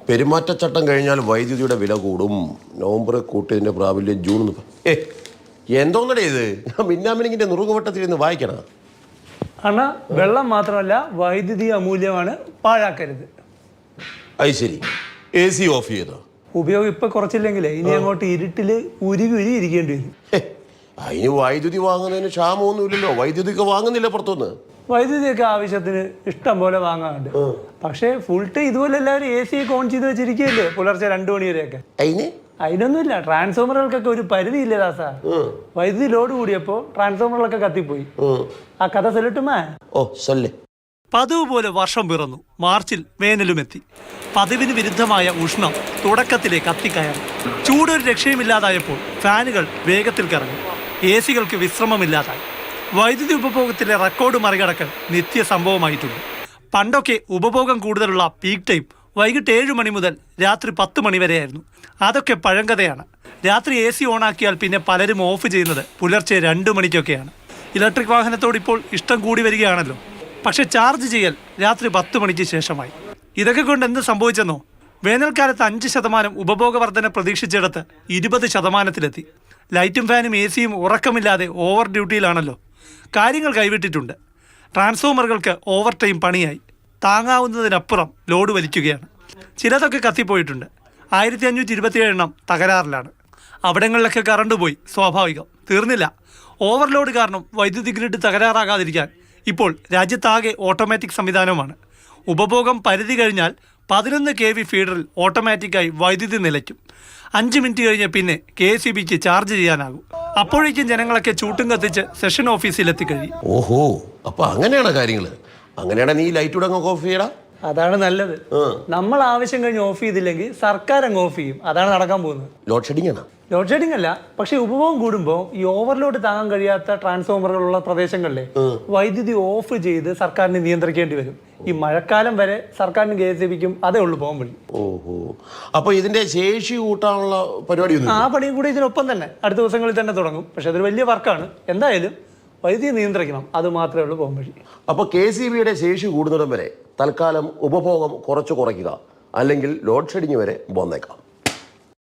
പെരുമാറ്റച്ചട്ടം കഴിഞ്ഞാൽ വൈദ്യുതിയുടെ വില കൂടും. November കൂട്ടിയതിൻ്റെ പ്രാബല്യം June. എന്തോന്നടേ ഇത്? ഞാൻ മിന്നാമിനിങ്ങിൻ്റെ നുറുകുവട്ടത്തിൽ നിന്ന് വായിക്കണം. അണ്ണാ, വെള്ളം മാത്രമല്ല വൈദ്യുതി അമൂല്യമാണ്, പാഴാക്കരുത്. അത് ശരി. AC ഓഫ് ചെയ്തോ? ഉപയോഗം ഇപ്പൊ കുറച്ചില്ലെങ്കിലേ ഇനി അങ്ങോട്ട് ഇരുട്ടില് ഉരുകി ഇരിക്കേണ്ടി വരും. അതിന് വൈദ്യുതി വാങ്ങുന്നതിന് ക്ഷാമമൊന്നുമില്ലല്ലോ. വൈദ്യുതിക്ക് വാങ്ങുന്നില്ല പുറത്തുനിന്ന്. വൈദ്യുതിയൊക്കെ ആവശ്യത്തിന് ഇഷ്ടം പോലെ വാങ്ങാറുണ്ട്. പക്ഷേ ഫുൾ ടൈം ഇതുപോലെ എല്ലാവരും AC ഒക്കെ ഓൺ ചെയ്ത് വെച്ചിരിക്കുകയല്ലേ പുലർച്ചെ 2 മണി വരെയൊക്കെ. അതിനൊന്നുമില്ല, ട്രാൻസ്ഫോമറുകൾക്കൊക്കെ ഒരു പരിധി ഇല്ലേ ദാസാ. വൈദ്യുതി ലോഡ് കൂടിയപ്പോ ട്രാൻസ്ഫോമറുകളൊക്കെ കത്തിപ്പോയി. ആ കഥ സൊല്ലട്ടുമാ. പതിവ് പോലെ വർഷം പിറന്നു. മാർച്ചിൽ വേനലുമെത്തി. പതിവിന് വിരുദ്ധമായ ഉഷ്ണം തുടക്കത്തിലെ കത്തിക്കയറി. ചൂടൊരു രക്ഷയുമില്ലാതായപ്പോൾ ഫാനുകൾ വേഗത്തിൽ കറങ്ങി. AC-കൾക്ക് വിശ്രമമില്ലാതായി. വൈദ്യുതി ഉപഭോഗത്തിലെ റെക്കോർഡ് മറികടക്കൽ നിത്യ സംഭവമായിട്ടുണ്ട്. പണ്ടൊക്കെ ഉപഭോഗം കൂടുതലുള്ള പീക്ക് ടൈം വൈകിട്ട് 7 മണി മുതൽ രാത്രി 10 മണി വരെയായിരുന്നു. അതൊക്കെ പഴങ്കഥയാണ്. രാത്രി AC ഓണാക്കിയാൽ പിന്നെ പലരും ഓഫ് ചെയ്യുന്നത് പുലർച്ചെ 2 മണിക്കൊക്കെയാണ്. ഇലക്ട്രിക് വാഹനത്തോട് ഇപ്പോൾ ഇഷ്ടം കൂടി വരികയാണല്ലോ. പക്ഷെ ചാർജ് ചെയ്യൽ രാത്രി 10 മണിക്ക് ശേഷമായി. ഇതൊക്കെ കൊണ്ട് എന്ത് സംഭവിച്ചെന്നോ? വേനൽക്കാലത്ത് 5% ഉപഭോഗ വർധന പ്രതീക്ഷിച്ചിടത്ത് 20%-ലെത്തി. ലൈറ്റും ഫാനും AC-യും ഉറക്കമില്ലാതെ ഓവർ ഡ്യൂട്ടിയിലാണല്ലോ. കാര്യങ്ങൾ കൈവിട്ടിട്ടുണ്ട്. ട്രാൻസ്ഫോമറുകൾക്ക് ഓവർ ടൈം പണിയായി. താങ്ങാവുന്നതിനപ്പുറം ലോഡ് വലിക്കുകയാണ്. ചിലതൊക്കെ കത്തിപ്പോയിട്ടുണ്ട്. 1527 എണ്ണം തകരാറിലാണ്. അവിടങ്ങളിലൊക്കെ കറണ്ട് പോയി, സ്വാഭാവികം. തീർന്നില്ല. ഓവർലോഡ് കാരണം വൈദ്യുതി ഗ്രിഡ് തകരാറാകാതിരിക്കാൻ ഇപ്പോൾ രാജ്യത്താകെ ഓട്ടോമാറ്റിക് സംവിധാനമാണ്. ഉപഭോഗം പരിധി കഴിഞ്ഞാൽ 11 kV ഫീഡറിൽ ഓട്ടോമാറ്റിക്കായി വൈദ്യുതി നിലയ്ക്കും. 5 മിനിറ്റ് കഴിഞ്ഞ് പിന്നെ KSEBക്ക് ചാർജ് ചെയ്യാനാകും. അപ്പോഴേക്കും ജനങ്ങളൊക്കെ ചൂട്ടും കത്തിച്ച് സെഷൻ ഓഫീസിലെത്തി കഴിയും. ഓഹോ, അപ്പൊ അങ്ങനെയാണ് കാര്യങ്ങൾ. അങ്ങനെയാണ് നീ ലൈറ്റ് കൂടെ അങ്ങ് ഓഫ് ചെയ്യടാ. അതാണ് നല്ലത്. നമ്മൾ ആവശ്യം കഴിഞ്ഞ് ഓഫ് ചെയ്തില്ലെങ്കിൽ സർക്കാർ അങ്ങ് ഓഫ് ചെയ്യും. അതാണ് നടക്കാൻ പോകുന്നത്. ലോഡ് ഷെഡിംഗ് ആണ്. ലോഡ് ഷെഡിംഗ് അല്ല, പക്ഷെ ഉപഭോഗം കൂടുമ്പോൾ ഈ ഓവർലോഡ് താങ്ങാൻ കഴിയാത്ത ട്രാൻസ്ഫോമറുകളുള്ള പ്രദേശങ്ങളിലെ വൈദ്യുതി ഓഫ് ചെയ്ത് സർക്കാരിന് നിയന്ത്രിക്കേണ്ടി വരും. ഈ മഴക്കാലം വരെ സർക്കാരിനും KSEBക്കും അതേ ഉള്ളൂ പോകാൻ വഴി. ഓഹോ, അപ്പൊ ഇതിന്റെ ശേഷി കൂട്ടാനുള്ള പരിപാടി ആ പണിയും കൂടി ഇതിനൊപ്പം തന്നെ അടുത്ത ദിവസങ്ങളിൽ തന്നെ തുടങ്ങും. പക്ഷെ അതൊരു വലിയ വർക്കാണ്. എന്തായാലും വൈദ്യുതി നിയന്ത്രിക്കണം, അത് മാത്രമേ ഉള്ളൂ പോകാൻ വഴി. അപ്പോൾ KSEBയുടെ ശേഷി കൂടുന്നിടം വരെ തൽക്കാലം ഉപഭോഗം കുറയ്ക്കുക, അല്ലെങ്കിൽ ലോഡ് ഷെഡിങ് വരെ വന്നേക്കാം.